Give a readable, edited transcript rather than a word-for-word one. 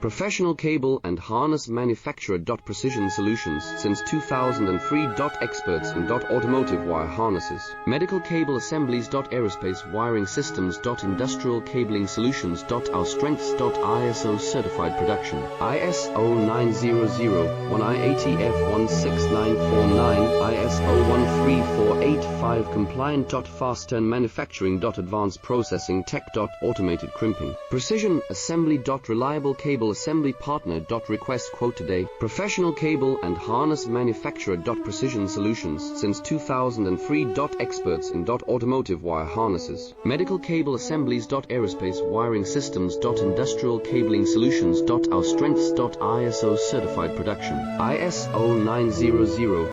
Professional cable and harness manufacturer. Precision Solutions since 2003. Experts in automotive wire harnesses, medical cable assemblies. Aerospace wiring systems. Industrial cabling solutions. Our strengths. ISO certified production, ISO 9001, IATF 16949, ISO 13485 compliant. Fast turn manufacturing. Advanced processing tech. Automated crimping, precision assembly. Reliable cable assembly partner. Request quote today. Professional cable and harness manufacturer. Precision Solutions since 2003. Experts in automotive wire harnesses, medical cable assemblies. Aerospace wiring systems. Industrial cabling solutions. Our strengths. ISO certified production, ISO 900.